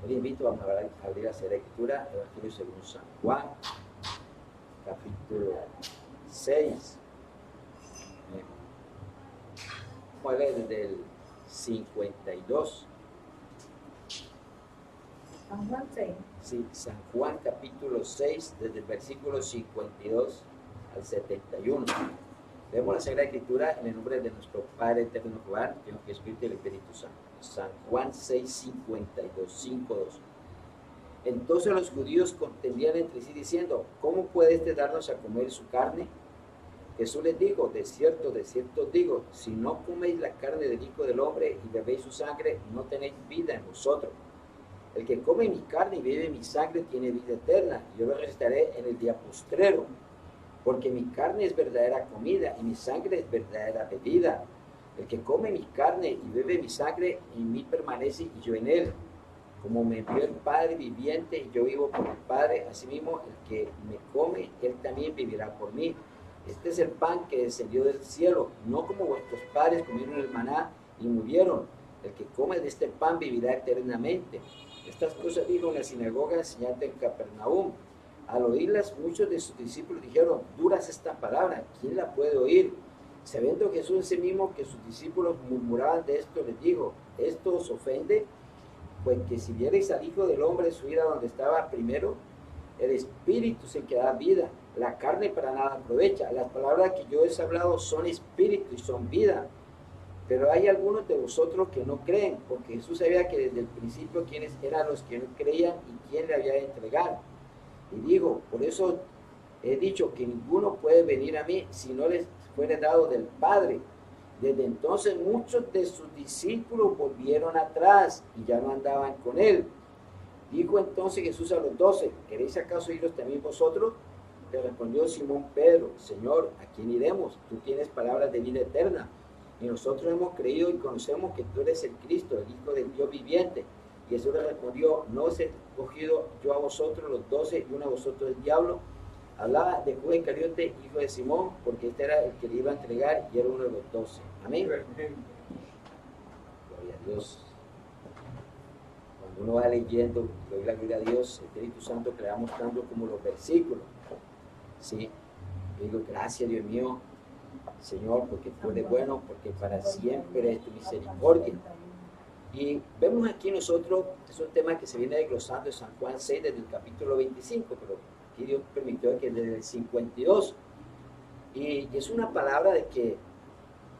Os invito a abrir la Escritura, Evangelio según San Juan, capítulo 6. Vamos a leer desde el 52. San Juan 6. Sí, San Juan capítulo 6, desde el versículo 52 al 71. Vemos la Sagrada Escritura en el nombre de nuestro Padre eterno Jehová, Dios que Espíritu y el Espíritu Santo. San Juan 6, 52, 5, 2. Entonces los judíos contendían entre sí diciendo, ¿cómo puede este darnos a comer su carne? Jesús les dijo, de cierto os digo, si no coméis la carne del Hijo del Hombre y bebéis su sangre, no tenéis vida en vosotros. El que come mi carne y bebe mi sangre tiene vida eterna, y yo lo resucitaré en el día postrero. Porque mi carne es verdadera comida y mi sangre es verdadera bebida. El que come mi carne y bebe mi sangre, en mí permanece y yo en él. Como me envió el Padre viviente y yo vivo por el Padre, asimismo el que me come, él también vivirá por mí. Este es el pan que descendió del cielo, no como vuestros padres comieron el maná y murieron. El que come de este pan vivirá eternamente. Estas cosas dijo en la sinagoga enseñando en Capernaum. Al oírlas, muchos de sus discípulos dijeron, dura es esta palabra, ¿quién la puede oír? Sabiendo Jesús en sí mismo que sus discípulos murmuraban de esto, les dijo, ¿esto os ofende? Pues que si vierais al Hijo del Hombre subir a donde estaba primero, el Espíritu es el que da vida, la carne para nada aprovecha. Las palabras que yo os he hablado son espíritu y son vida. Pero hay algunos de vosotros que no creen, porque Jesús sabía que desde el principio quiénes eran los que no creían y quién le había de entregar. Y digo, por eso he dicho que ninguno puede venir a mí si no les fuere dado del Padre. Desde entonces muchos de sus discípulos volvieron atrás y ya no andaban con él. Dijo entonces Jesús a los 12, ¿queréis acaso iros también vosotros? Le respondió Simón Pedro, Señor, ¿a quién iremos? Tú tienes palabras de vida eterna. Y nosotros hemos creído y conocemos que tú eres el Cristo, el Hijo del Dios viviente. Y Jesús le respondió, ¿no os he escogido yo a vosotros los 12 y uno a vosotros el diablo? Hablaba de Judas Iscariote, hijo de Simón, porque este era el que le iba a entregar y era uno de los 12. Amén. Gloria a Dios. Cuando uno va leyendo, le doy la gloria a Dios, el Espíritu Santo que le va mostrando como los versículos. Sí, yo digo, gracias Dios mío, Señor, porque tú eres bueno, porque para siempre es tu misericordia. Y vemos aquí nosotros, es un tema que se viene desglosando en San Juan 6 desde el capítulo 25, pero aquí Dios permitió que desde el 52. Y es una palabra de que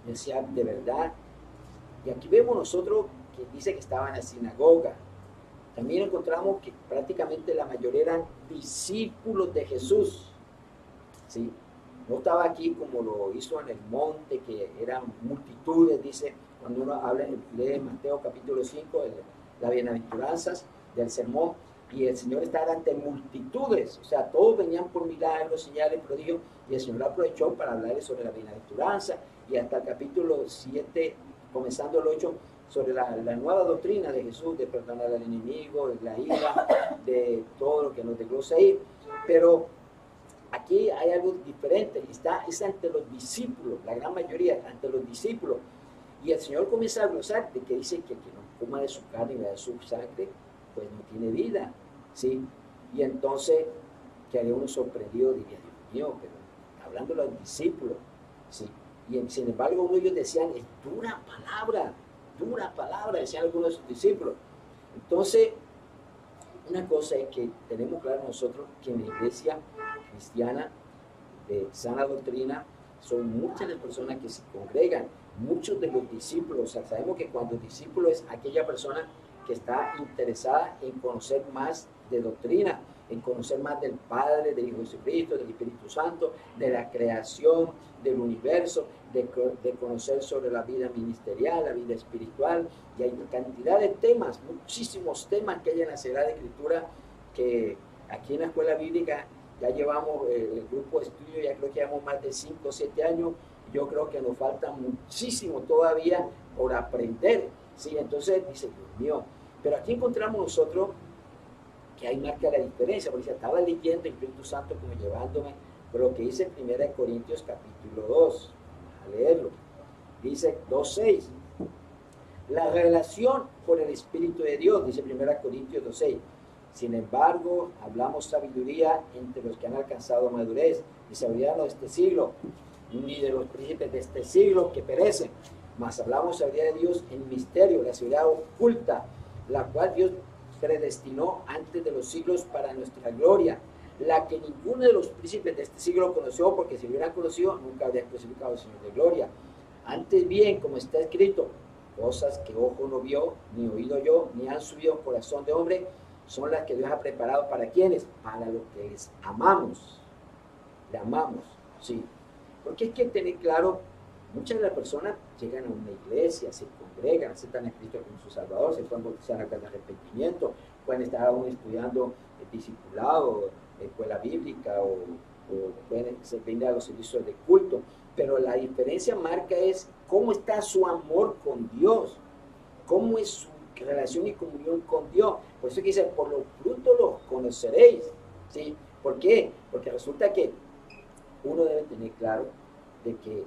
decía de verdad. Y aquí vemos nosotros que dice que estaba en la sinagoga. También encontramos que prácticamente la mayoría eran discípulos de Jesús. ¿Sí? No estaba aquí como lo hizo en el monte, que eran multitudes, dice, cuando uno habla, lee Mateo capítulo 5, las bienaventuranzas del sermón, y el Señor estaba ante multitudes, o sea, todos venían por milagros, señales, prodigios, y el Señor aprovechó para hablarles sobre la bienaventuranza, y hasta el capítulo 7, comenzando el 8, sobre la nueva doctrina de Jesús, de perdonar al enemigo, de la ira, de todo lo que nos desglosa ahí, pero aquí hay algo diferente, es ante los discípulos, la gran mayoría, ante los discípulos. Y el Señor comienza a glosar de que dice que el que no coma de su carne y de su sangre, pues no tiene vida, ¿sí? Y entonces, que haría uno sorprendido, diría, Dios mío, pero hablando de los discípulos, ¿sí? Y sin embargo, uno de ellos decían, es dura palabra, decían algunos de sus discípulos. Entonces, una cosa es que tenemos claro nosotros que en la iglesia cristiana de sana doctrina son muchas las personas que se congregan, muchos de los discípulos. O sea, sabemos que cuando discípulo es aquella persona que está interesada en conocer más de doctrina, en conocer más del Padre, del Hijo de Jesucristo, del Espíritu Santo, de la creación, del universo, de conocer sobre la vida ministerial, la vida espiritual, y hay una cantidad de temas, muchísimos temas que hay en la Sagrada Escritura, que aquí en la Escuela Bíblica ya llevamos el grupo de estudio, ya creo que llevamos más de 5 o 7 años, yo creo que nos falta muchísimo todavía por aprender, ¿sí? Entonces dice, Dios mío, pero aquí encontramos nosotros que hay marca la diferencia, porque estaba leyendo el Espíritu Santo como llevándome por lo que dice 1 Corintios capítulo 2, a leerlo, dice 2:6, la relación con el Espíritu de Dios, dice 1 Corintios 2:6. Sin embargo, hablamos sabiduría entre los que han alcanzado madurez, y sabiduría no de este siglo, ni de los príncipes de este siglo que perecen, mas hablamos sabiduría de Dios en misterio, la sabiduría oculta, la cual Dios predestinó antes de los siglos para nuestra gloria, la que ninguno de los príncipes de este siglo conoció, porque si lo hubieran conocido, nunca habrían crucificado al Señor de gloria. Antes bien, como está escrito, cosas que ojo no vio, ni oído yo, ni han subido corazón de hombre, son las que Dios ha preparado para quienes, para los que les amamos. Le amamos, sí. Porque hay que tener claro, muchas de las personas llegan a una iglesia, se congregan, aceptan a Cristo como su Salvador, se pueden bautizar acá de arrepentimiento, pueden estar aún estudiando el discipulado, escuela bíblica, o pueden venir a los servicios de culto, pero la diferencia marca es cómo está su amor con Dios, cómo es su relación y comunión con Dios. Por eso que dice, por los frutos los conoceréis, ¿sí? ¿Por qué? Porque resulta que uno debe tener claro de que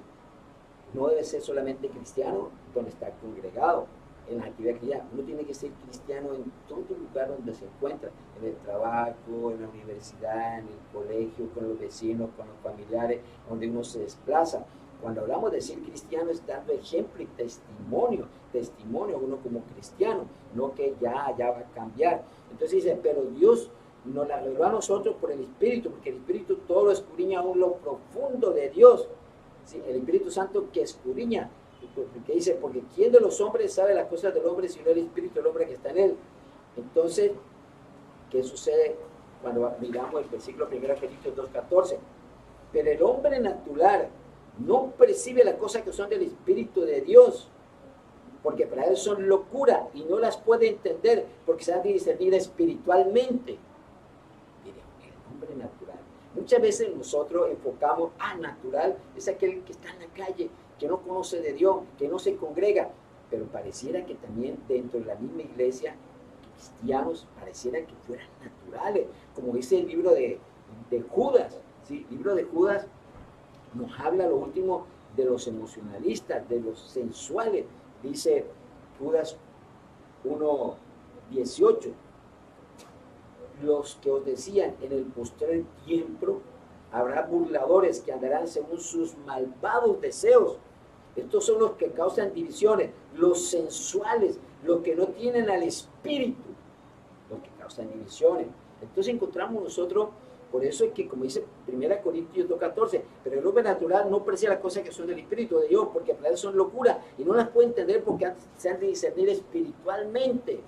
no debe ser solamente cristiano donde está congregado, en la actividad cristiana. Uno tiene que ser cristiano en todo lugar donde se encuentra, en el trabajo, en la universidad, en el colegio, con los vecinos, con los familiares, donde uno se desplaza. Cuando hablamos de ser cristiano, es dando ejemplo y testimonio uno como cristiano, no que ya va a cambiar. Entonces dice, pero Dios nos la reveló a nosotros por el Espíritu, porque el Espíritu todo lo escudriña aún lo profundo de Dios. ¿Sí? El Espíritu Santo que escudriña, porque dice, porque ¿quién de los hombres sabe las cosas del hombre sino el Espíritu del hombre que está en él? Entonces, ¿qué sucede cuando miramos el versículo 1 Corintios 2:14? Pero el hombre natural no percibe las cosas que son del Espíritu de Dios, porque para él son locura y no las puede entender, porque se han de discernir espiritualmente. Miren, el hombre natural. Muchas veces nosotros enfocamos, natural es aquel que está en la calle, que no conoce de Dios, que no se congrega, pero pareciera que también dentro de la misma iglesia, cristianos pareciera que fueran naturales, como dice el libro de Judas, ¿sí? El libro de Judas nos habla lo último de los emocionalistas, de los sensuales, dice Judas 1:18, los que os decían, en el postrer tiempo habrá burladores que andarán según sus malvados deseos. Estos son los que causan divisiones, los sensuales, los que no tienen al Espíritu, los que causan divisiones. Entonces encontramos nosotros, por eso es que como dice 1 Corintios 2:14, pero el hombre natural no aprecia las cosas que son del Espíritu de Dios, porque para él son locura y no las puede entender porque se han de discernir espiritualmente.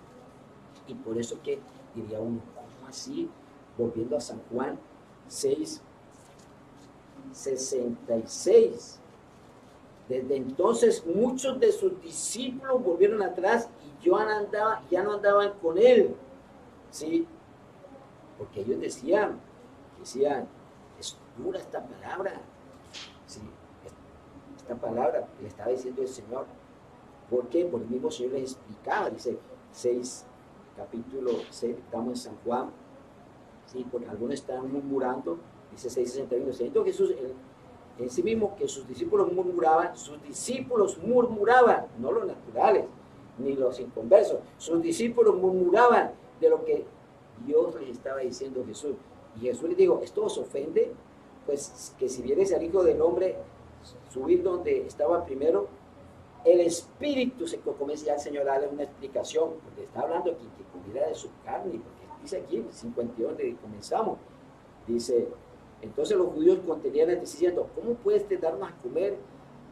Y por eso que diría uno, ¿cómo así? Volviendo a San Juan 6:66. Desde entonces muchos de sus discípulos volvieron atrás y ya no andaban con él, ¿sí? Porque ellos decían, es dura esta palabra, ¿sí? Esta palabra le estaba diciendo el Señor. ¿Por qué? Porque el mismo Señor les explicaba, dice capítulo 6, estamos en San Juan, ¿sí? Porque algunos están murmurando, dice 6:61, siento Jesús, en sí mismo que sus discípulos murmuraban, no los naturales, ni los inconversos, sus discípulos murmuraban de lo que Dios les estaba diciendo a Jesús. Y Jesús les dijo, ¿esto os ofende? Pues que si vienes al Hijo del Hombre, subir donde estaba primero, el Espíritu se comienza ya el Señor a darle una explicación, porque está hablando aquí que comiera de su carne, porque dice aquí, 52 donde comenzamos, dice, entonces los judíos contenían diciendo, ¿cómo puedes darnos a comer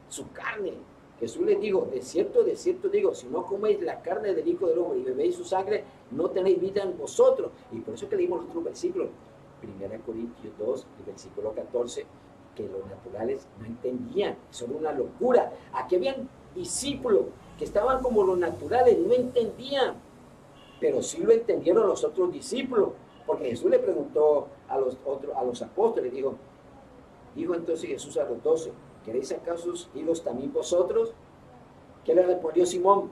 su carne? Jesús les dijo, de cierto digo, si no coméis la carne del Hijo del Hombre y bebéis su sangre, no tenéis vida en vosotros. Y por eso que leímos los otros versículos, 1 Corintios 2, el versículo 14, que los naturales no entendían, eso era una locura. Aquí habían discípulos que estaban como los naturales, no entendían, pero sí lo entendieron los otros discípulos, porque Jesús le preguntó a los apóstoles, dijo entonces Jesús a los 12, ¿queréis acaso iros también vosotros? ¿Qué le respondió Simón?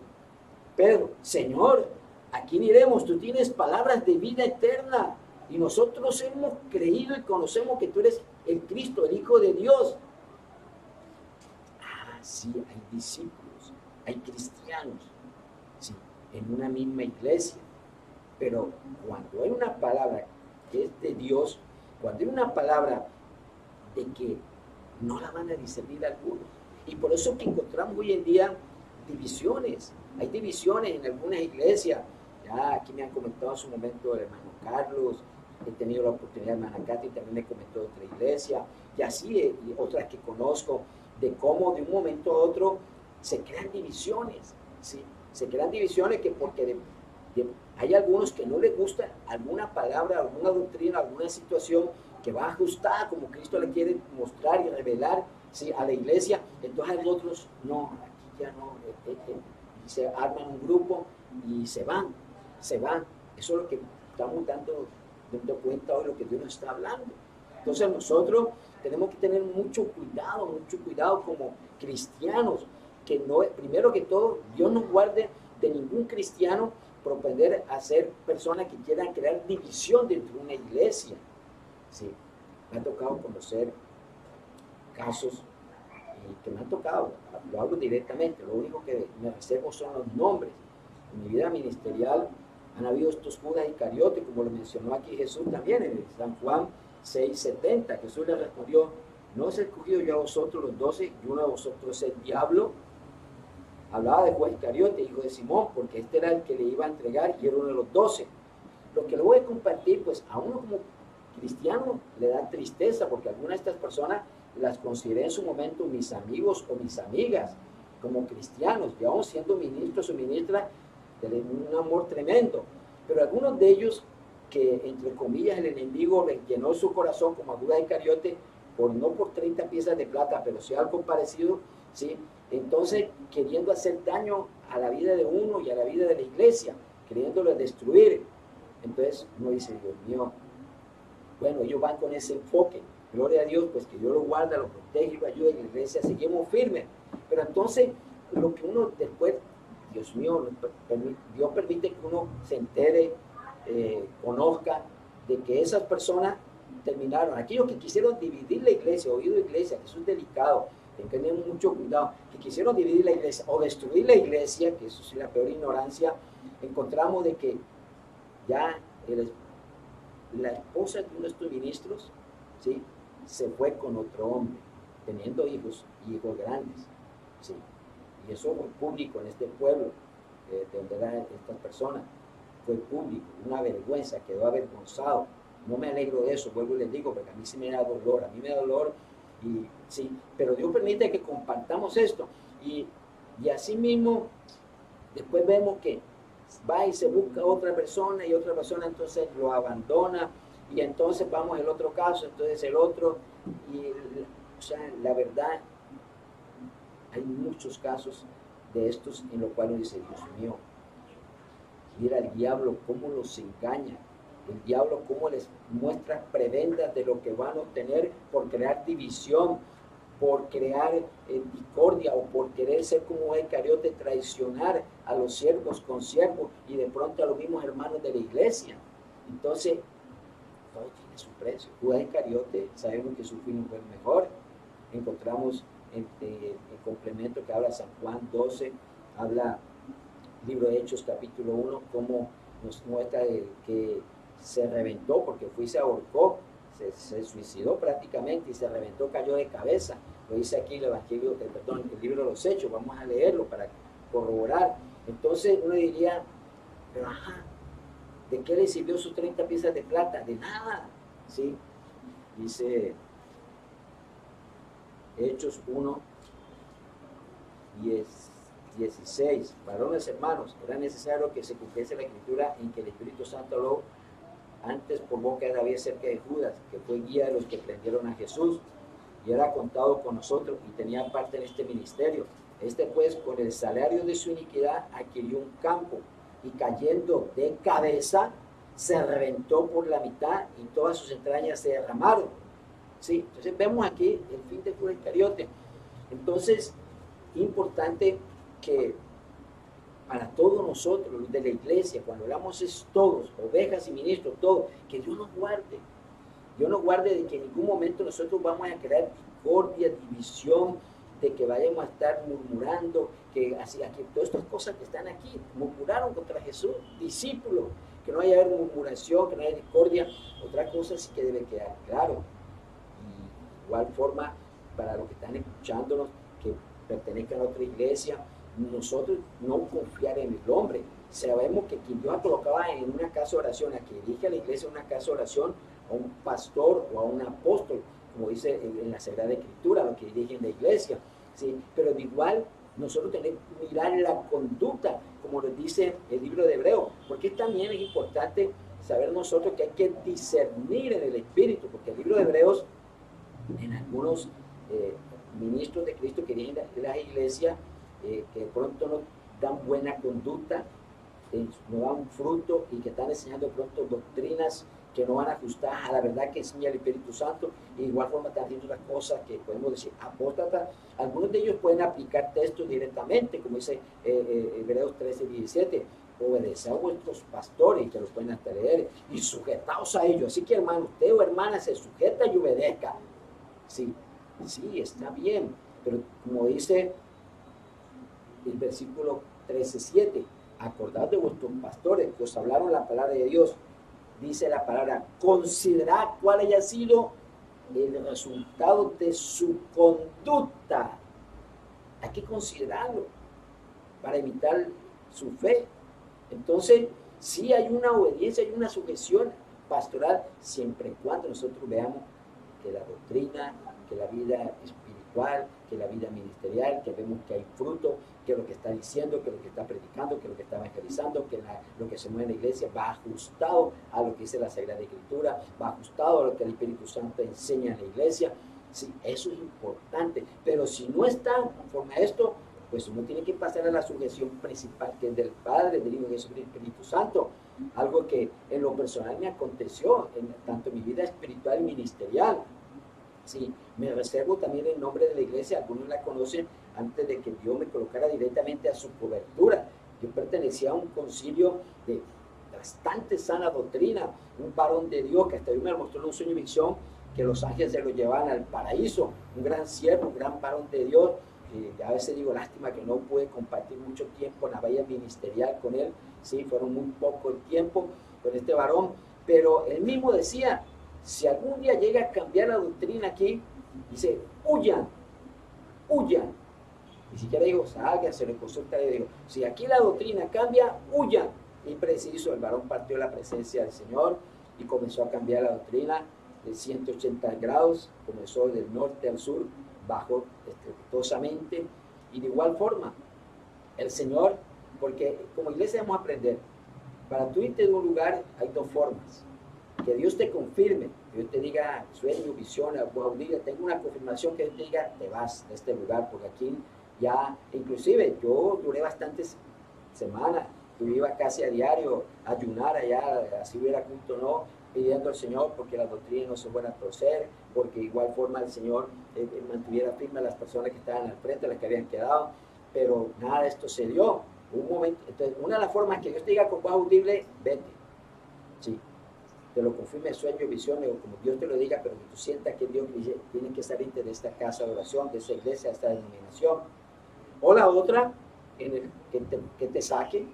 Pedro, Señor, ¿a quién iremos? Tú tienes palabras de vida eterna, y nosotros hemos creído y conocemos que tú eres el Cristo, el Hijo de Dios. Sí, hay discípulos, hay cristianos sí, en una misma iglesia. Pero cuando hay una palabra que es de Dios, cuando hay una palabra de que no la van a discernir algunos. Y por eso que encontramos hoy en día divisiones. Hay divisiones en algunas iglesias. Ya aquí me han comentado en su momento el hermano Carlos, he tenido la oportunidad, hermana Katy también me comentó de otra iglesia, y así y otras que conozco, de cómo de un momento a otro se crean divisiones, ¿sí? Se crean divisiones que porque hay algunos que no les gusta alguna palabra, alguna doctrina, alguna situación que va ajustada como Cristo le quiere mostrar y revelar, ¿sí?, a la iglesia. Entonces hay otros, no, aquí ya no, y se arman un grupo y se van. Eso es lo que estamos dando cuenta hoy, lo que Dios nos está hablando. Entonces nosotros tenemos que tener mucho cuidado como cristianos, que no, primero que todo, Dios nos guarde de ningún cristiano propender a ser personas que quieran crear división dentro de una iglesia. Sí, me ha tocado conocer casos que me han tocado, lo hablo directamente, lo único que me reservo son los nombres. En mi vida ministerial han habido estos Judas Iscariote, como lo mencionó aquí Jesús también en San Juan 6:70. Jesús le respondió: ¿no os he escogido yo a vosotros los 12 y uno de vosotros es el diablo? Hablaba de Judas Iscariote, hijo de Simón, porque este era el que le iba a entregar y era uno de los 12. Lo que le voy a compartir, pues a uno como cristiano le da tristeza, porque algunas de estas personas las consideré en su momento mis amigos o mis amigas, como cristianos, y aún siendo ministros o ministras, de un amor tremendo. Pero algunos de ellos, que entre comillas el enemigo les llenó su corazón, como a Judas Iscariote, no por 30 piezas de plata, pero sí algo parecido, ¿sí? Entonces, queriendo hacer daño a la vida de uno y a la vida de la iglesia, queriéndolo destruir. Entonces uno dice: Dios mío, bueno, ellos van con ese enfoque, gloria a Dios, pues que Dios lo guarda, lo protege y lo ayuda, y la iglesia seguimos firmes. Pero entonces, lo que uno después, Dios mío, Dios permite que uno se entere, conozca de que esas personas terminaron, aquellos que quisieron dividir la iglesia, oído iglesia, que eso es delicado, hay que tener mucho cuidado, que quisieron dividir la iglesia o destruir la iglesia, que eso es la peor ignorancia. Encontramos de que ya la esposa de uno de estos ministros, ¿sí?, se fue con otro hombre, teniendo hijos grandes, ¿sí? Y eso fue público en este pueblo, de donde eran estas personas, fue público, una vergüenza, quedó avergonzado. No me alegro de eso, vuelvo y les digo, porque a mí sí me da dolor, y sí, pero Dios permite que compartamos esto, y así mismo después vemos que va y se busca otra persona, y otra persona entonces lo abandona, y entonces vamos al otro caso, entonces el otro, y o sea, la verdad, hay muchos casos de estos en los cuales dice: Dios mío, mira el diablo cómo los engaña, el diablo cómo les muestra prebendas de lo que van a obtener por crear división, por crear discordia, o por querer ser como Judas Iscariote, traicionar a los siervos con siervos y de pronto a los mismos hermanos de la iglesia. Entonces, todo tiene su precio. Judas Iscariote, sabemos que su fin fue mejor. Encontramos el complemento que habla San Juan 12, habla libro de Hechos capítulo 1, cómo nos muestra que se reventó porque fue y se ahorcó, se suicidó prácticamente y se reventó, cayó de cabeza. Lo dice aquí el Evangelio, el libro de los Hechos. Vamos a leerlo para corroborar. Entonces uno diría: pero ¿de qué le sirvió sus 30 piezas de plata? De nada, ¿sí? Dice Hechos 1, 16: varones hermanos, era necesario que se cumpliese la escritura en que el Espíritu Santo habló antes por boca de David acerca de Judas, que fue guía de los que prendieron a Jesús, y era contado con nosotros y tenía parte en este ministerio. Este pues, con el salario de su iniquidad, adquirió un campo, y cayendo de cabeza, se reventó por la mitad, y todas sus entrañas se derramaron. ¿Sí? Entonces vemos aquí el fin de Judas Iscariote. Entonces, importante que para todos nosotros, los de la iglesia, cuando hablamos es todos, ovejas y ministros, todos, que Dios nos guarde. Dios nos guarde de que en ningún momento nosotros vamos a crear discordia, división, de que vayamos a estar murmurando, que así, aquí, todas estas cosas que están aquí, murmuraron contra Jesús, discípulos, que no haya murmuración, que no haya discordia. Otra cosa sí que debe quedar claro. Y igual forma, para los que están escuchándonos, que pertenezcan a otra iglesia, nosotros no confiar en el hombre. Sabemos que quien Dios ha colocado en una casa de oración, a que dirige a la iglesia una casa de oración, a un pastor o a un apóstol, como dice en la Sagrada Escritura, los que dirigen la iglesia, ¿sí? Pero de igual nosotros tenemos que mirar la conducta, como nos dice el libro de Hebreos, porque también es importante saber nosotros que hay que discernir en el Espíritu, porque el libro de Hebreos, en algunos ministros de Cristo que dirigen las iglesias, que de pronto no dan buena conducta, no dan fruto y que están enseñando de pronto doctrinas que no van ajustadas a la verdad que enseña el Espíritu Santo, y de igual forma están haciendo las cosas que podemos decir apóstatas. Algunos de ellos pueden aplicar textos directamente, como dice Hebreos 13:17, obedeced a vuestros pastores, que los pueden hasta leer, y sujetaos a ellos. Así que, hermano, usted o hermana se sujeta y obedezca. Sí, sí, está bien, pero como dice el versículo 13:7, acordad de vuestros pastores que os hablaron la palabra de Dios. Dice la palabra, considerad cuál haya sido el resultado de su conducta. Hay que considerarlo para imitar su fe. Entonces, sí hay una obediencia, hay una sujeción pastoral, siempre y cuando nosotros veamos que la doctrina, que la vida espiritual, que la vida ministerial, que vemos que hay fruto, que lo que está diciendo, que lo que está predicando, que lo que está evangelizando, que lo que se mueve en la iglesia va ajustado a lo que dice la Sagrada Escritura, va ajustado a lo que el Espíritu Santo enseña en la iglesia. Sí, eso es importante, pero si no está conforme a esto, pues uno tiene que pasar a la sujeción principal, que es del Padre, del Hijo y del Espíritu Santo. Algo que en lo personal me aconteció, tanto en mi vida espiritual y ministerial. Sí, me reservo también el nombre de la iglesia, algunos la conocen antes de que Dios me colocara directamente a su cobertura. Yo pertenecía a un concilio de bastante sana doctrina, un varón de Dios que hasta Dios me mostró en un sueño y visión que los ángeles se lo llevaban al paraíso, un gran siervo, un gran varón de Dios. A veces digo, lástima que no pude compartir mucho tiempo en la valla ministerial con él, sí, fueron muy poco el tiempo con este varón, pero él mismo decía, si algún día llega a cambiar la doctrina aquí, dice, huyan, huyan. Ni siquiera digo, salgan, se le consulta, le digo, si aquí la doctrina cambia, huyan. Y preciso, el varón partió la presencia del Señor y comenzó a cambiar la doctrina de 180 grados, comenzó del norte al sur, bajó estrepitosamente, y de igual forma, el Señor, porque como iglesia debemos aprender, para tú irte de un lugar hay dos formas: que Dios te confirme, que Dios te diga sueño, visión, tengo una confirmación, que Dios te diga, te vas de este lugar, porque aquí ya, inclusive yo duré bastantes semanas, yo iba casi a diario a ayunar allá, así hubiera culto o no, pidiendo al Señor porque la doctrina no se fuera a torcer, porque de igual forma el Señor mantuviera firme a las personas que estaban al frente, las que habían quedado, pero nada de esto se dio. Un momento, entonces, una de las formas que Dios te diga con voz audible, vete, sí, te lo confirme sueño, visión, o como Dios te lo diga, pero que tú sientas que Dios dice, tienes que salirte de esta casa de oración, de esa iglesia, de esta denominación. O la otra, que te saquen.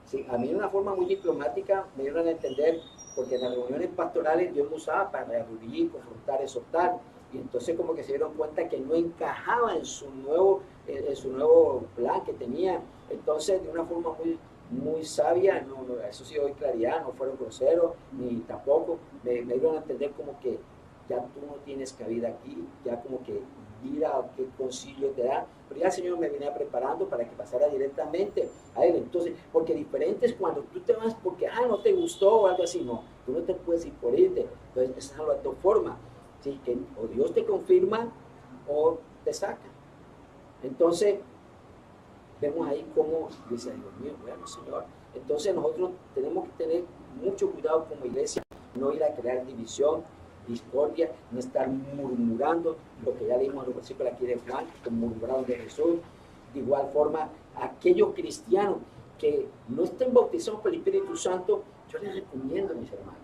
Sí, a mí de una forma muy diplomática me dieron a entender, porque en las reuniones pastorales Dios me usaba para reabrir, confrontar, exhortar, y entonces como que se dieron cuenta que no encajaba en su nuevo plan que tenía. Entonces de una forma muy sabia, eso sí doy claridad, no fueron groseros, ni tampoco, me dieron a entender como que ya tú no tienes cabida aquí, ya como que mira qué concilio te da, pero ya el Señor me venía preparando para que pasara directamente a Él. Entonces, porque diferente es cuando tú te vas porque, no te gustó o algo así, no, tú no te puedes ir por irte. Entonces, esa es la otra forma, ¿sí? Que o Dios te confirma o te saca. Entonces, vemos ahí cómo dice, Dios mío, bueno, Señor. Entonces, nosotros tenemos que tener mucho cuidado como iglesia, no ir a crear división, discordia, no estar murmurando, lo que ya leímos en los versículos aquí de Juan, que murmuraron de Jesús. De igual forma, aquellos cristianos que no estén bautizados por el Espíritu Santo, yo les recomiendo, mis hermanos,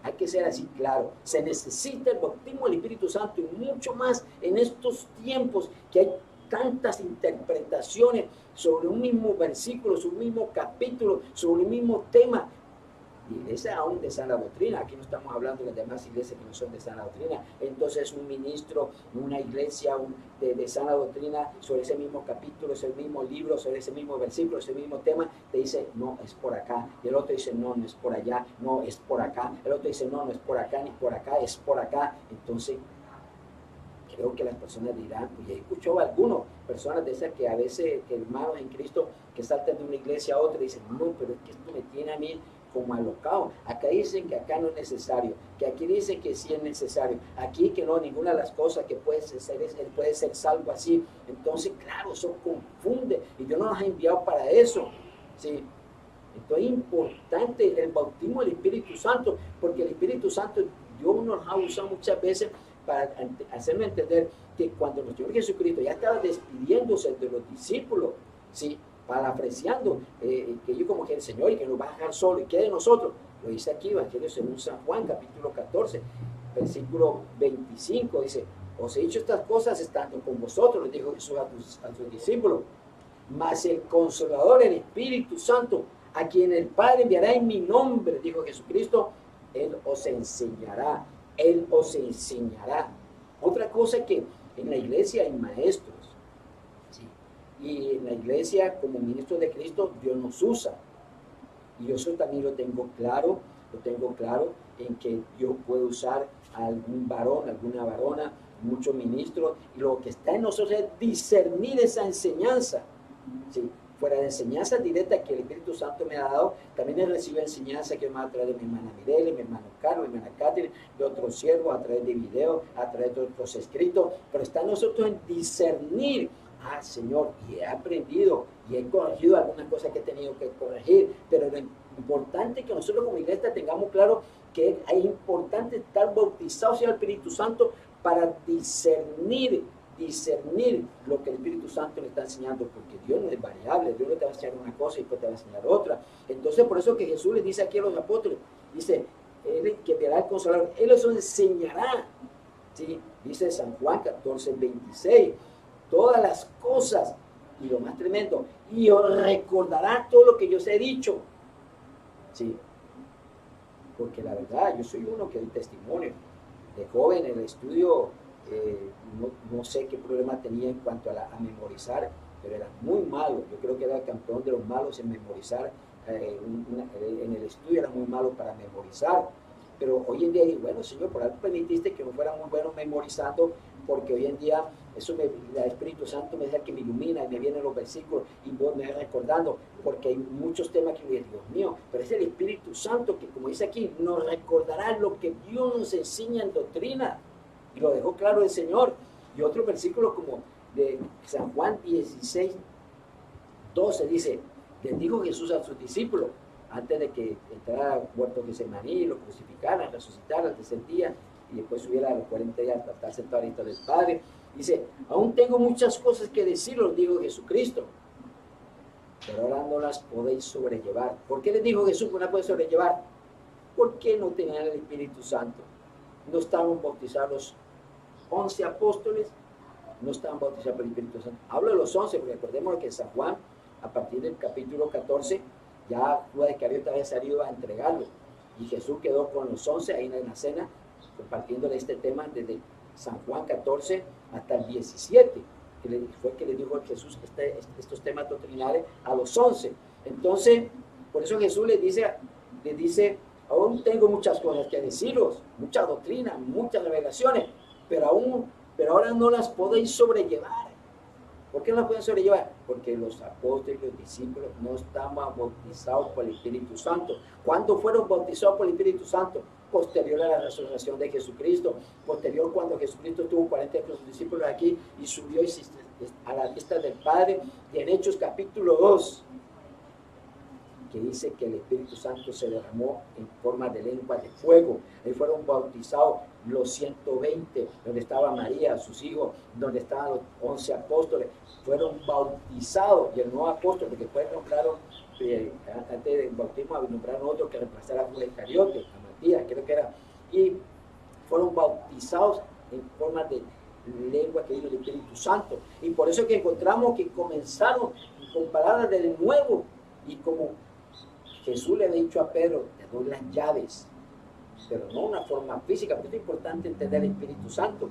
Hay que ser así, claro. Se necesita el bautismo del Espíritu Santo y mucho más en estos tiempos que hay tantas interpretaciones sobre un mismo versículo, sobre un mismo capítulo, sobre un mismo tema. Iglesia aún de sana doctrina, aquí no estamos hablando de las demás iglesias que no son de sana doctrina. Entonces un ministro, una iglesia de sana doctrina sobre ese mismo capítulo, ese mismo libro, sobre ese mismo versículo, ese mismo tema, te dice, no, es por acá. Y el otro dice, no, no es por allá, no, es por acá. El otro dice, no, no es por acá, ni por acá, es por acá. Entonces, creo que las personas dirán, pues ya escuchó a algunos, personas de esas que a veces, hermanos en Cristo, que saltan de una iglesia a otra y dicen, no, pero es que esto me tiene a mí como alocado. Acá dicen que acá no es necesario, que aquí dicen que sí es necesario, aquí que no, ninguna de las cosas que puede ser salvo así. Entonces, claro, eso confunde y Dios no nos ha enviado para eso, ¿sí? Entonces es importante el bautismo del Espíritu Santo, porque el Espíritu Santo Dios nos ha usado muchas veces para hacernos entender que cuando nuestro Señor Jesucristo ya estaba despidiéndose de los discípulos, ¿sí? Parafraseando, que yo como que el Señor y que nos va a dejar solo y que de nosotros, lo dice aquí, Evangelio según San Juan, capítulo 14, versículo 25, dice, os he dicho estas cosas estando con vosotros, les dijo Jesús a sus discípulos, mas el Consolador, el Espíritu Santo, a quien el Padre enviará en mi nombre, dijo Jesucristo, Él os enseñará, Él os enseñará. Otra cosa es que en la iglesia hay maestros, ¿sí? Y en la iglesia como ministros de Cristo Dios nos usa. Y yo eso también lo tengo claro en que Dios puede usar a algún varón, alguna varona, muchos ministros, y lo que está en nosotros es discernir esa enseñanza, ¿sí? Fuera de enseñanza directa que el Espíritu Santo me ha dado, también he recibido enseñanza que me va a través de mi hermana Mirele, mi hermano Carlos, mi hermana Catherine, de otros siervos, a través de videos, a través de otros escritos, pero está en nosotros en discernir, Señor, y he aprendido y he corregido algunas cosas que he tenido que corregir, pero lo importante es que nosotros como iglesia tengamos claro que es importante estar bautizados en el Espíritu Santo para discernir lo que el Espíritu Santo le está enseñando, porque Dios no es variable, Dios no te va a enseñar una cosa y después te va a enseñar otra. Entonces, por eso que Jesús les dice aquí a los apóstoles, dice, Él que verá el Consolador, Él os enseñará, ¿sí? Dice San Juan 14, 26, todas las cosas, y lo más tremendo, y os recordará todo lo que yo os he dicho, ¿sí? Porque la verdad, yo soy uno que doy testimonio, de joven en el estudio, no sé qué problema tenía en cuanto a memorizar, pero era muy malo. Yo creo que era el campeón de los malos en memorizar. En el estudio era muy malo para memorizar. Pero hoy en día digo, bueno, Señor, por algo permitiste que no fuera muy bueno memorizando, porque hoy en día el Espíritu Santo me deja que me ilumina y me vienen los versículos y vos me vas recordando, porque hay muchos temas que Dios mío, pero es el Espíritu Santo que, como dice aquí, nos recordará lo que Dios nos enseña en doctrina. Y lo dejó claro el Señor. Y otro versículo como de San Juan 16, 12 dice, les dijo Jesús a sus discípulos, antes de que entrara al huerto de Getsemaní, lo crucificaran, resucitaran al tercer día, y después subiera a los 40 días hasta estar sentado ahorita del Padre, dice, aún tengo muchas cosas que deciros, dijo Jesucristo, pero ahora no las podéis sobrellevar. ¿Por qué les dijo Jesús que no las podéis sobrellevar? ¿Por qué no tenían el Espíritu Santo? No estaban bautizados 11 apóstoles, no estaban bautizados por el Espíritu Santo. Hablo de los 11, porque recordemos que San Juan, a partir del capítulo 14, ya Judas Iscariote había salido a entregarlo. Y Jesús quedó con los 11 ahí en la cena, compartiendo este tema desde San Juan 14 hasta el 17, que fue que le dijo Jesús estos temas doctrinales a los 11. Entonces, por eso Jesús les dice, aún tengo muchas cosas que deciros, mucha doctrina, muchas revelaciones, pero ahora no las podéis sobrellevar. ¿Por qué no las pueden sobrellevar? Porque los apóstoles y los discípulos no estaban bautizados por el Espíritu Santo. ¿Cuándo fueron bautizados por el Espíritu Santo? Posterior a la resurrección de Jesucristo, posterior cuando Jesucristo tuvo 40 con sus discípulos aquí y subió a la vista del Padre, y en Hechos capítulo 2, que dice que el Espíritu Santo se derramó en forma de lengua de fuego. Ahí fueron bautizados los 120, donde estaba María, sus hijos, donde estaban los 11 apóstoles, fueron bautizados, y el nuevo apóstol, porque después nombraron, antes del bautismo, nombraron otro que reemplazara a Judas Iscariote, a Matías, creo que era, y fueron bautizados en forma de lengua que vino del Espíritu Santo. Y por eso que encontramos que comenzaron con palabras de nuevo, y como Jesús le había dicho a Pedro, te doy las llaves, pero no una forma física. Pero es importante entender el Espíritu Santo,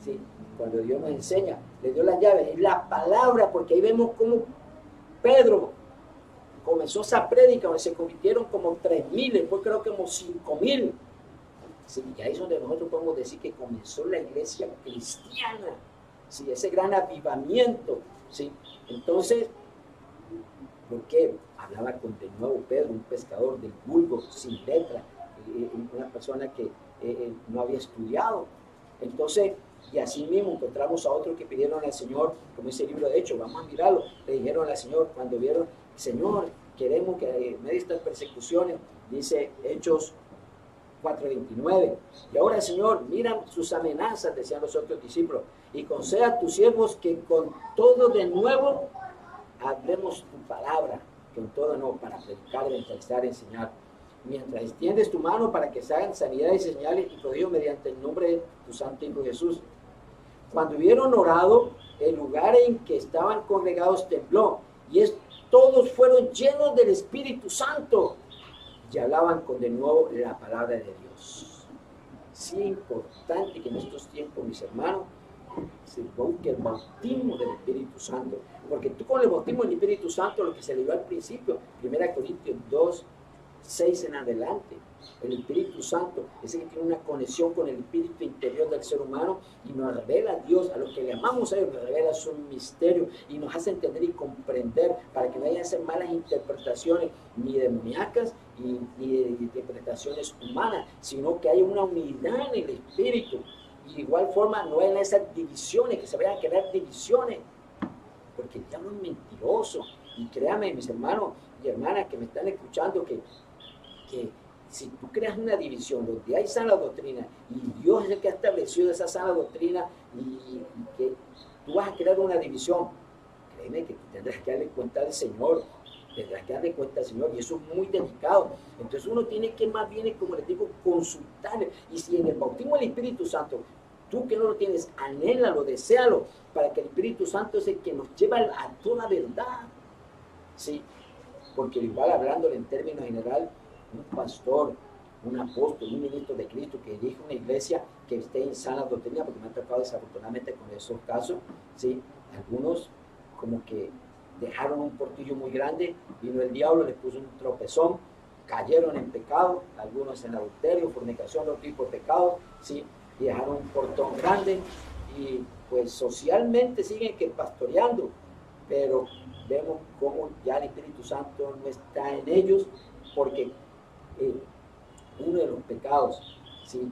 ¿sí? Cuando Dios nos enseña, le dio las llaves, es la palabra, porque ahí vemos cómo Pedro comenzó esa prédica donde se convirtieron como 3.000, después creo que como 5.000. Sí, y ahí es donde nosotros podemos decir que comenzó la iglesia cristiana, sí, ese gran avivamiento, sí. Entonces, ¿por qué? Hablaba con de nuevo Pedro, un pescador del vulgo, sin letra, una persona que no había estudiado. Entonces, y así mismo encontramos a otros que pidieron al Señor, como ese libro de Hechos, vamos a mirarlo, le dijeron al Señor cuando vieron, Señor, queremos que en medio de estas persecuciones, dice Hechos 4:29, y ahora Señor, mira sus amenazas, decían los otros discípulos, y conceda a tus siervos que con todo de nuevo hablemos tu palabra, con todo de nuevo, para predicar, evangelizar, enseñar, mientras extiendes tu mano para que se hagan sanidades y señales y prodigios mediante el nombre de tu santo Hijo Jesús. Cuando hubieron orado, el lugar en que estaban congregados tembló, y todos fueron llenos del Espíritu Santo, y hablaban con de nuevo la palabra de Dios. Sí, es importante que en estos tiempos, mis hermanos, se busque el bautismo del Espíritu Santo, porque tú con el bautismo del Espíritu Santo, lo que se le dio al principio, 1 Corintios 2:6 en adelante, el Espíritu Santo, ese que tiene una conexión con el espíritu interior del ser humano y nos revela a Dios, a los que le amamos a Dios, nos revela su misterio y nos hace entender y comprender, para que no haya ser malas interpretaciones ni demoníacas ni de interpretaciones humanas, sino que haya una unidad en el espíritu. Y de igual forma no hayan esas divisiones, que se vayan a crear divisiones, porque el diablo es mentiroso. Y créanme, mis hermanos y hermanas que me están escuchando, que si tú creas una división donde hay sana doctrina y Dios es el que ha establecido esa sana doctrina, y que tú vas a crear una división, créeme que tú tendrás que darle cuenta al Señor, y eso es muy delicado. Entonces uno tiene que más bien, como les digo, consultar. Y si en el bautismo del Espíritu Santo, tú que no lo tienes, anhélalo, deséalo, para que el Espíritu Santo es el que nos lleva a toda verdad. Sí, porque igual hablándole en términos general, un pastor, un apóstol, un ministro de Cristo que dirige una iglesia que esté en sana doctrina, porque me ha tocado desafortunadamente con esos casos, ¿sí? Algunos como que dejaron un portillo muy grande, vino el diablo, les puso un tropezón, cayeron en pecado, algunos en adulterio, fornicación, otro tipo de pecados, ¿sí? Y dejaron un portón grande, y pues socialmente siguen que pastoreando, pero vemos cómo ya el Espíritu Santo no está en ellos, porque uno de los pecados, ¿sí?,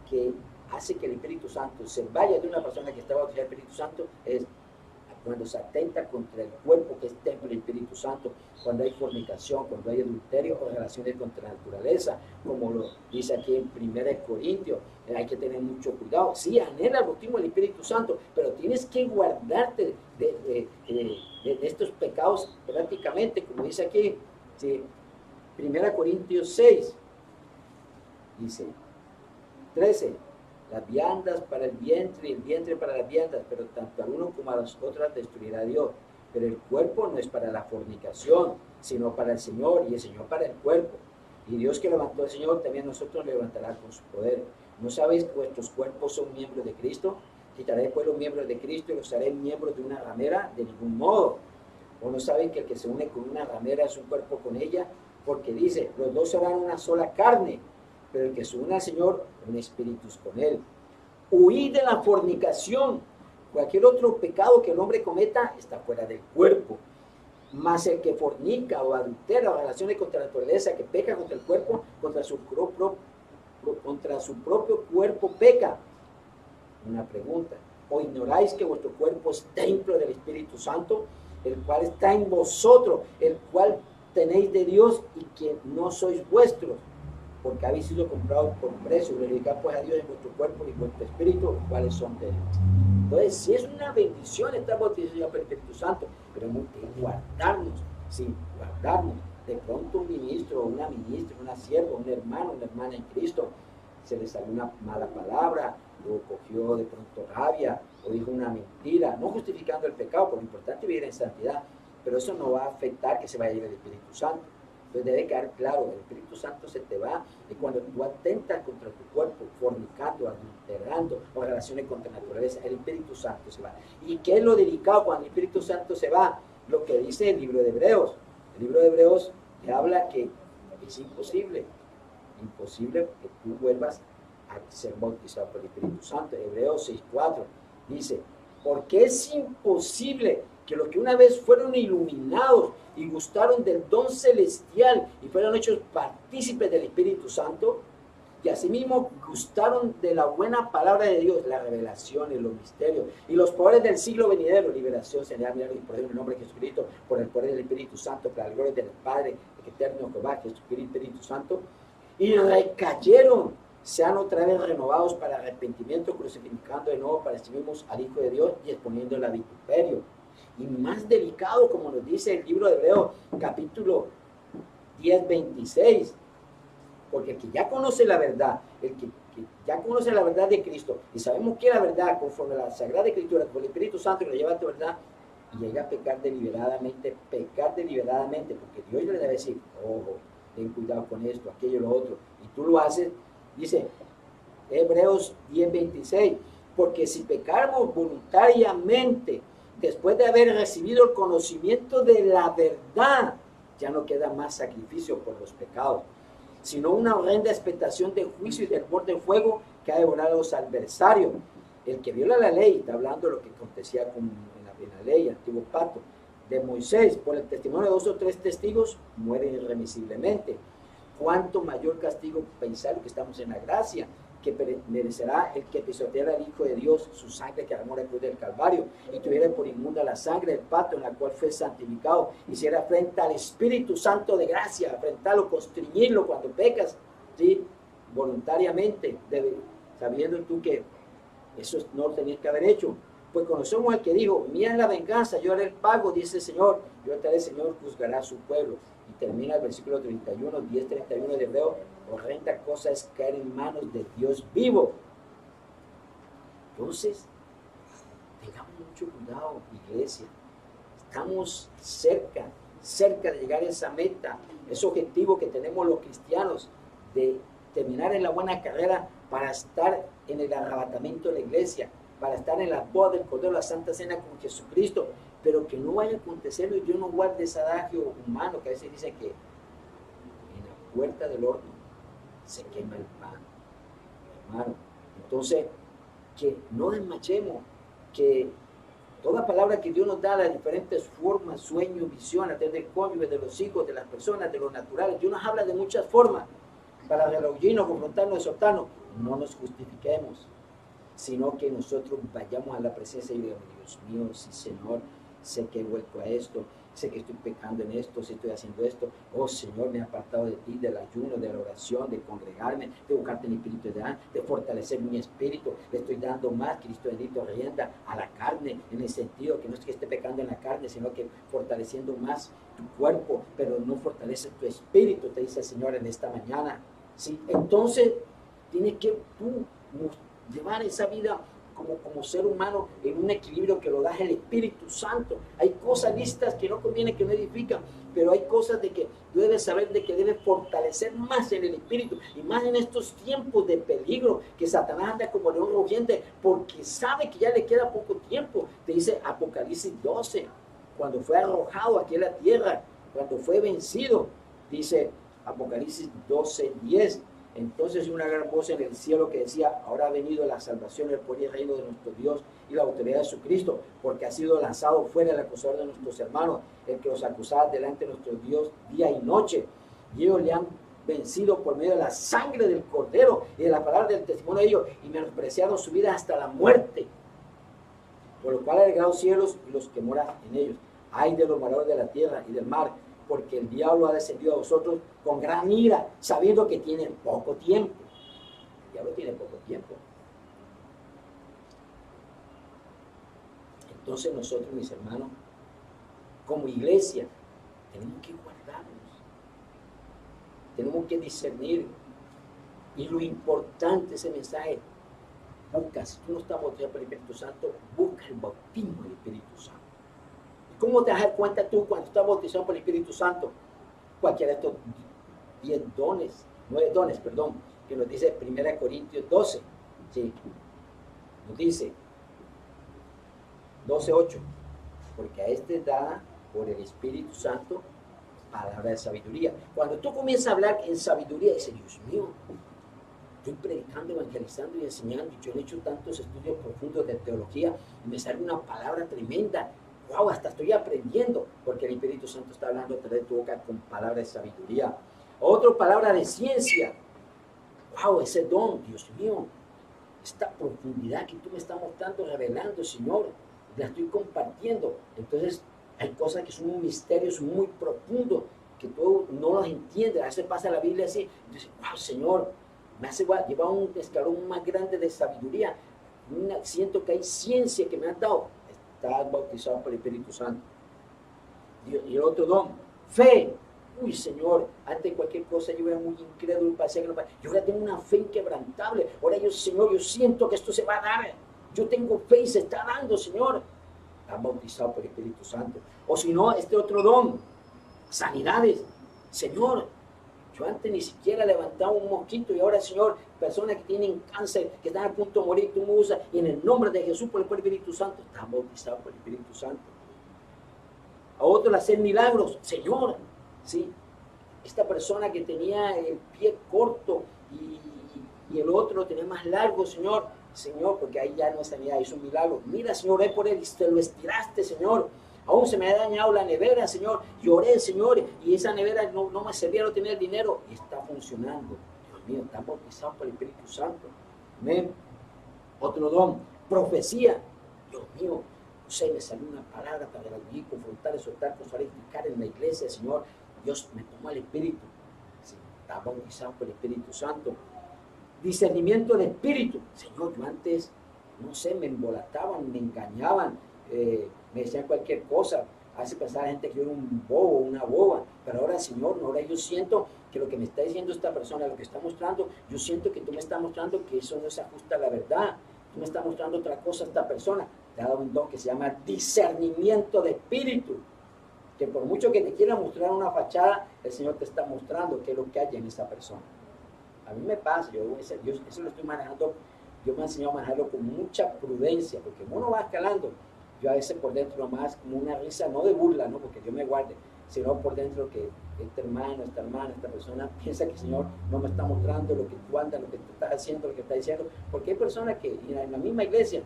que hace que el Espíritu Santo se vaya de una persona que está bautizada el Espíritu Santo, es cuando se atenta contra el cuerpo que es templo del Espíritu Santo, cuando hay fornicación, cuando hay adulterio o relaciones contra la naturaleza, como lo dice aquí en 1 Corintios. Hay que tener mucho cuidado. Sí, anhela el bautismo del Espíritu Santo, pero tienes que guardarte de estos pecados prácticamente, como dice aquí, ¿sí? 1 Corintios 6, dice 13, las viandas para el vientre y el vientre para las viandas, pero tanto a uno como a las otras destruirá Dios. Pero el cuerpo no es para la fornicación, sino para el Señor, y el Señor para el cuerpo. Y Dios que levantó al Señor, también nosotros le levantará con su poder. ¿No sabéis que vuestros cuerpos son miembros de Cristo? Quitaré pues los miembros de Cristo y los haré miembros de una ramera, de ningún modo. ¿O no sabéis que el que se une con una ramera es un cuerpo con ella? Porque dice, los dos serán una sola carne, pero el que se une al Señor, un espíritu es con él. Huid de la fornicación. Cualquier otro pecado que el hombre cometa está fuera del cuerpo. Mas el que fornica o adultera o relaciones contra la naturaleza, que peca contra el cuerpo, contra su propio cuerpo peca. Una pregunta: ¿o ignoráis que vuestro cuerpo es templo del Espíritu Santo, el cual está en vosotros, el cual tenéis de Dios, y que no sois vuestros, porque habéis sido comprados por precio? Glorificad pues a Dios en vuestro cuerpo y vuestro espíritu, los cuales son de Dios. Entonces, si es una bendición estar bautizados por el Espíritu Santo, pero hemos que guardarnos, sí, guardarnos. de pronto un ministro, una ministra, una sierva, un hermano, una hermana en Cristo, se le salió una mala palabra, o cogió de pronto rabia, o dijo una mentira, no justificando el pecado, porque lo importante es vivir en santidad, pero eso no va a afectar que se vaya a ir el Espíritu Santo. Entonces debe quedar claro, el Espíritu Santo se te va y cuando tú atentas contra tu cuerpo, fornicando, adulterando, o relaciones contra la naturaleza, el Espíritu Santo se va. ¿Y qué es lo delicado cuando el Espíritu Santo se va? Lo que dice el libro de Hebreos. El libro de Hebreos te habla que es imposible que tú vuelvas a ser bautizado por el Espíritu Santo. Hebreos 6:4 dice, porque es imposible que los que una vez fueron iluminados y gustaron del don celestial y fueron hechos partícipes del Espíritu Santo, y asimismo gustaron de la buena palabra de Dios, la revelación y los misterios, y los poderes del siglo venidero, liberación, sanidad, milagros y poder en el nombre de Jesucristo, por el poder del Espíritu Santo, para la gloria del Padre, el eterno Jehová, Jesucristo, Espíritu Santo, y recayeron, sean otra vez renovados para arrepentimiento, crucificando de nuevo para sí mismos al Hijo de Dios y exponiéndolo a vituperio. Y más delicado, como nos dice el libro de Hebreos, capítulo 10:26, porque el que ya conoce la verdad, el que ya conoce la verdad de Cristo, y sabemos que la verdad, conforme a la Sagrada Escritura, por el Espíritu Santo que lo lleva a tu verdad, y llega a pecar deliberadamente, porque Dios le debe decir, ojo, ten cuidado con esto, aquello, lo otro, y tú lo haces, dice Hebreos 10:26, porque si pecáramos voluntariamente, después de haber recibido el conocimiento de la verdad, ya no queda más sacrificio por los pecados, sino una horrenda expectación de juicio y del borde de fuego que ha devorado a los adversarios. El que viola la ley, está hablando de lo que acontecía en la ley, el antiguo pacto de Moisés, por el testimonio de 2 o 3 testigos, muere irremisiblemente. Cuánto mayor castigo pensar que estamos en la gracia, que merecerá el que pisoteara al Hijo de Dios, su sangre que armó la cruz del Calvario, y tuviera por inmunda la sangre del pacto en la cual fue santificado, hiciera frente al Espíritu Santo de gracia, afrentarlo, constriñirlo cuando pecas, ¿sí? Voluntariamente, sabiendo tú que eso no lo tenías que haber hecho. Pues conocemos al que dijo, mía es la venganza, yo haré el pago, dice el Señor, yo haré, el Señor juzgará a su pueblo. Y termina el versículo 31, 10:31 de Hebreo, horrenda cosa es caer en manos de Dios vivo. Entonces, tengamos mucho cuidado, iglesia. Estamos cerca de llegar a esa meta, ese objetivo que tenemos los cristianos de terminar en la buena carrera para estar en el arrebatamiento de la iglesia, para estar en la boda del Cordero, la Santa Cena con Jesucristo, pero que no vaya a acontecerlo y yo no guarde ese adagio humano que a veces dice que en la puerta del horno se quema el pan, hermano. Entonces, que no desmachemos, que toda palabra que Dios nos da, las diferentes formas, sueños, visiones, desde el cónyuge, de los hijos, de las personas, de los naturales, Dios nos habla de muchas formas para redarguirnos, confrontarnos, exhortarnos. No nos justifiquemos, sino que nosotros vayamos a la presencia y digamos, Dios mío, sí Señor, sé que he vuelto a esto, sé que estoy pecando en esto, si estoy haciendo esto, oh Señor, me he apartado de ti, del ayuno, de la oración, de congregarme, de buscarte en espíritu de fortalecer mi espíritu, le estoy dando más, Cristo bendito, rienda a la carne, en el sentido que no es que esté pecando en la carne, sino que fortaleciendo más tu cuerpo, pero no fortalece tu espíritu, te dice el Señor en esta mañana, ¿sí? Entonces, tienes que tú llevar esa vida como ser humano en un equilibrio que lo da el Espíritu Santo. Hay cosas listas que no conviene, que no edifican, pero hay cosas de que tú debes saber de que debes fortalecer más en el Espíritu, y más en estos tiempos de peligro, que Satanás anda como león rugiente, porque sabe que ya le queda poco tiempo. Te dice Apocalipsis 12, cuando fue arrojado aquí en la tierra, cuando fue vencido, dice Apocalipsis 12:10. Entonces una gran voz en el cielo que decía, ahora ha venido la salvación, el poder y el reino de nuestro Dios y la autoridad de Jesucristo, porque ha sido lanzado fuera el acusador de nuestros hermanos, el que los acusaba delante de nuestro Dios día y noche. Y ellos le han vencido por medio de la sangre del Cordero y de la palabra del testimonio de ellos, y menospreciaron su vida hasta la muerte. Por lo cual ha alegrado cielos y los que moran en ellos. Ay de los moradores de la tierra y del mar, porque el diablo ha descendido a vosotros con gran ira, sabiendo que tiene poco tiempo. El diablo tiene poco tiempo. Entonces nosotros, mis hermanos, como iglesia, tenemos que guardarnos. tenemos que discernir. Y lo importante, ese mensaje, busca, si tú no estás bautizado por el Espíritu Santo, busca el bautismo del Espíritu Santo. ¿Y cómo te das cuenta tú cuando estás bautizado por el Espíritu Santo? Cualquiera de estos 9 dones, que nos dice 1 Corintios 12, ¿sí? Nos dice 12:8, porque a este da por el Espíritu Santo palabra de sabiduría. Cuando tú comienzas a hablar en sabiduría, dices, Dios mío, estoy predicando, evangelizando y enseñando. Yo he hecho tantos estudios profundos de teología y me sale una palabra tremenda. Wow, hasta estoy aprendiendo, porque el Espíritu Santo está hablando a través de tu boca con palabra de sabiduría. Otra palabra de ciencia. Wow, ese don, Dios mío, esta profundidad que tú me estás mostrando, revelando, Señor, la estoy compartiendo. Entonces, hay cosas que son un misterio, son muy profundos, que tú no los entiendes. A veces pasa la Biblia así, y dices, wow, Señor, me hace llevar un escalón más grande de sabiduría. Siento que hay ciencia que me han dado. Estás bautizado por el Espíritu Santo. Y el otro don, fe. Uy, Señor, antes de cualquier cosa yo era muy incrédulo, parecía que no. Yo ahora tengo una fe inquebrantable. Ahora yo, Señor, yo siento que esto se va a dar. Yo tengo fe y se está dando, Señor. Estás bautizado por el Espíritu Santo. O si no, este otro don, sanidades. Señor, yo antes ni siquiera levantaba un mosquito y ahora, Señor, personas que tienen cáncer, que están a punto de morir, tú me usas y en el nombre de Jesús por el Espíritu Santo, estás bautizado por el Espíritu Santo. A otro hacer milagros, Señor, ¿sí? Esta persona que tenía el pie corto y el otro lo tenía más largo, Señor, porque ahí ya no es sanidad, es un milagro. Mira, Señor, oré por él y te lo estiraste, Señor. Aún se me ha dañado la nevera, Señor. Lloré, Señor, y esa nevera no me servía, no tenía el dinero. Y está funcionando. Dios mío, está bautizado por el Espíritu Santo. Amén. Otro don, profecía. Dios mío, no sé, me salió una palabra para reunir, confrontar, exhortar, consolar, explicar en la iglesia, Señor. Dios me tomó el Espíritu. Sí, está bautizado por el Espíritu Santo. Discernimiento de espíritu. Señor, yo antes, no sé, me embolataban, me engañaban, me decían cualquier cosa, hace pensar a la gente que yo era un bobo, una boba, pero ahora, Señor, ahora yo siento que lo que me está diciendo esta persona, lo que está mostrando, yo siento que tú me estás mostrando que eso no se ajusta a la verdad, tú me estás mostrando otra cosa a esta persona. Te ha dado un don que se llama discernimiento de espíritu, que por mucho que te quiera mostrar una fachada, el Señor te está mostrando qué es lo que hay en esa persona. A mí me pasa, yo eso lo estoy manejando, yo me he enseñado a manejarlo con mucha prudencia, porque uno va escalando. Yo a veces por dentro nomás como una risa, no de burla, no porque yo me guarde, sino por dentro que este hermano, esta hermana, esta persona piensa que el Señor no me está mostrando lo que tú andas, lo que tú estás haciendo, lo que estás diciendo, porque hay personas que en la misma iglesia,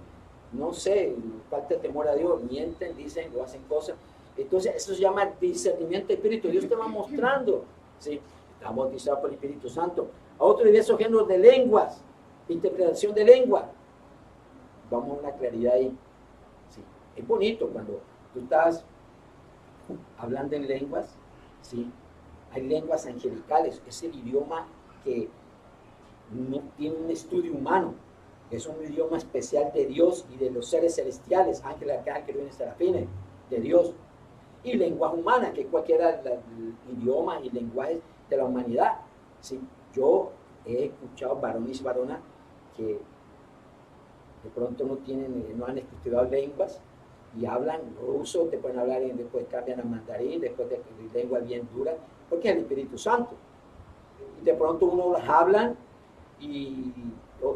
no sé, falta de temor a Dios, mienten, dicen o hacen cosas. Entonces eso se llama discernimiento de espíritu. Dios te va mostrando, ¿sí? Está bautizado por el Espíritu Santo. A otro diversos géneros de lenguas, interpretación de lengua. Vamos a una claridad ahí. ¿Sí? Es bonito cuando tú estás hablando en lenguas, ¿sí? Hay lenguas angelicales, es el idioma que no tiene un estudio humano, es un idioma especial de Dios y de los seres celestiales, ángeles, arcángeles, serafines, de Dios. Y lenguas humanas, que cualquiera idiomas y lenguajes de la humanidad, ¿sí? Yo he escuchado varones y varonas que de pronto no han estudiado lenguas y hablan ruso, te pueden hablar y después cambian a mandarín, después de lengua bien dura, porque es el Espíritu Santo. Y de pronto uno las hablan y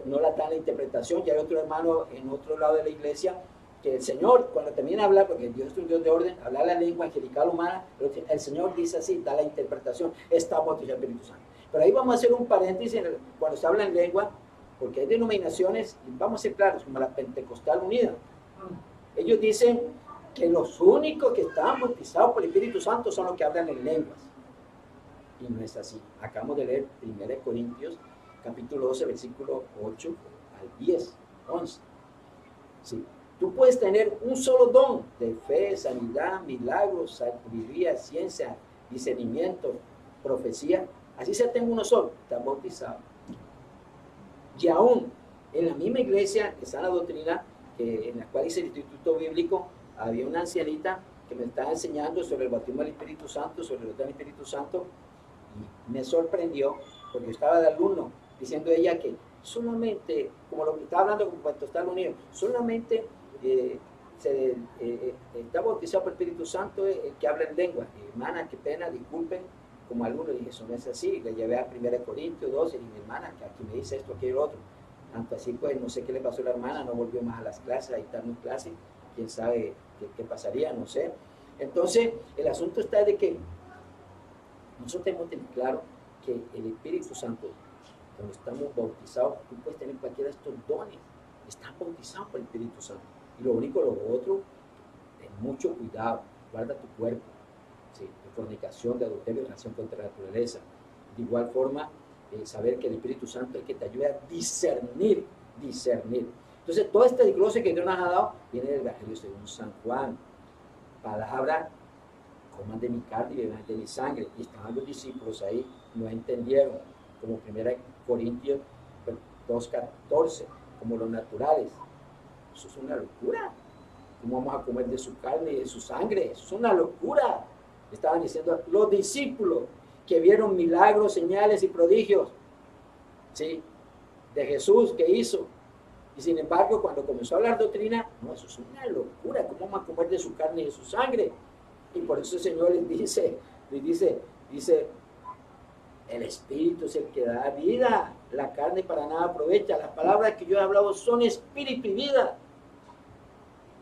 no la dan la interpretación. Y hay otro hermano en otro lado de la iglesia que el Señor, cuando termina de hablar, porque Dios es un Dios de orden, hablar la lengua angelical humana, el Señor dice así, da la interpretación, está bautizado el Espíritu Santo. Pero ahí vamos a hacer un paréntesis cuando se habla en lengua, porque hay denominaciones, y vamos a ser claros, como la Pentecostal Unida. Ellos dicen que los únicos que están bautizados por el Espíritu Santo son los que hablan en lenguas. Y no es así. Acabamos de leer 1 Corintios, capítulo 12, versículo 8 al 10, 11. Sí. Tú puedes tener un solo don de fe, sanidad, milagros, sabiduría, ciencia, discernimiento, profecía. Así se tenga uno solo, está bautizado. Y aún en la misma iglesia, que está en la doctrina, en la cual hice el Instituto Bíblico, había una ancianita que me estaba enseñando sobre el bautismo del Espíritu Santo, sobre el don del Espíritu Santo, Y me sorprendió porque estaba de alumno diciendo ella que solamente, como lo que estaba hablando con cuanto está unido, solamente está bautizado por el Espíritu Santo el que habla en lengua. Hermana, qué pena, disculpen, como algunos dije, eso no es así. Le llevé a 1 Corintios 12 y mi hermana, que aquí me dice esto, aquello y lo otro. Tanto así, pues, no sé qué le pasó a la hermana, no volvió más a las clases, ahí está en clase, quién sabe qué pasaría, no sé. Entonces, el asunto está de que nosotros tenemos que tener claro que el Espíritu Santo, cuando estamos bautizados, tú puedes tener cualquiera de estos dones, estás bautizado por el Espíritu Santo. Y lo único, lo otro, ten mucho cuidado, guarda tu cuerpo, ¿sí? De fornicación, de adulterio, de relación contra la naturaleza. De igual forma, saber que el Espíritu Santo es el que te ayuda a discernir. Entonces, todo este desglose que Dios nos ha dado viene del Evangelio según San Juan. Palabra, coman de mi carne y beban de mi sangre. Y estaban los discípulos ahí, no entendieron, como 1 Corintios 2:14, como los naturales. Eso es una locura. ¿Cómo vamos a comer de su carne y de su sangre? Eso es una locura. Estaban diciendo los discípulos que vieron milagros, señales y prodigios, ¿sí?, de Jesús que hizo. Y sin embargo, cuando comenzó a hablar doctrina, no, eso es una locura. ¿Cómo vamos a comer de su carne y de su sangre? Y por eso el Señor les dice, el Espíritu es el que da vida, la carne para nada aprovecha. Las palabras que yo he hablado son espíritu y vida.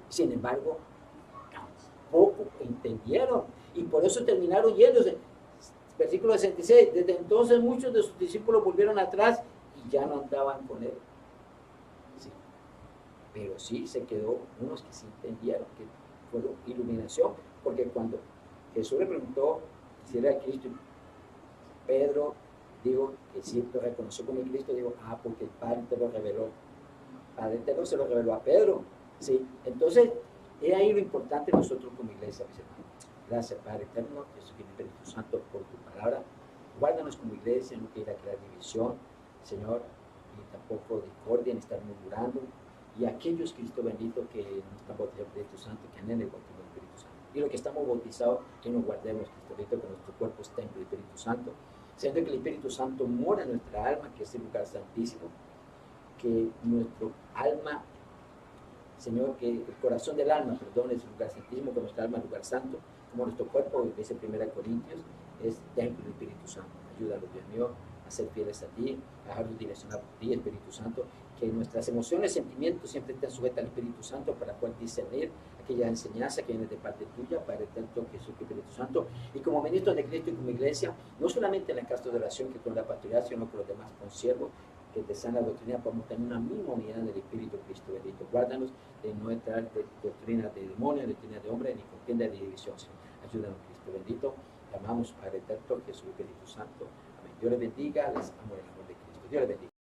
Sin embargo, tampoco entendieron y por eso terminaron yéndose. Versículo 66, desde entonces muchos de sus discípulos volvieron atrás y ya no andaban con él. Sí. Pero sí se quedó unos que sí entendieron, que fue iluminación, porque cuando Jesús le preguntó si era Cristo, Pedro dijo que sí lo reconoció como Cristo, dijo, porque el Padre te lo reveló. El Padre te lo se lo reveló a Pedro. ¿Sí? Entonces, es ahí lo importante nosotros como iglesia, mis hermanos. Gracias, Padre eterno, Jesús y Espíritu Santo, por tu palabra. Guárdanos como iglesia, no quiera crear división, Señor, y tampoco discordia, ni estar murmurando. Y aquellos, Cristo bendito, que no están bautizados por el Espíritu Santo, que anhelen el bautismo del Espíritu Santo. Y los que estamos bautizados, que nos guardemos, Cristo bendito, que nuestro cuerpo es templo del Espíritu Santo. Siendo que el Espíritu Santo mora en nuestra alma, que es el lugar santísimo, que nuestro alma, Señor, que el corazón del alma, perdón, es el lugar santísimo, que nuestra alma es el lugar santo, como nuestro cuerpo, que dice 1 Corintios, es templo del Espíritu Santo. Ayúdanos, Dios mío, a ser fieles a ti, a dejarnos direccionar por ti, Espíritu Santo, que nuestras emociones, sentimientos siempre estén sujetas al Espíritu Santo para poder discernir aquella enseñanza que viene de parte tuya, Padre tanto Jesús y Espíritu Santo, y como ministros de Cristo y como iglesia, no solamente en el caso de oración que con la pastoral, sino con los demás consiervos, que te sana doctrina, podemos tener una misma unidad del Espíritu Cristo bendito. Guárdanos de no entrar de doctrina de demonios, de doctrina de hombres, ni contienda de división. Ayúdanos, Cristo bendito. Te amamos, Padre eterno, Jesús y Espíritu Santo. Amén. Dios les bendiga, les amo en el amor de Cristo. Dios les bendiga.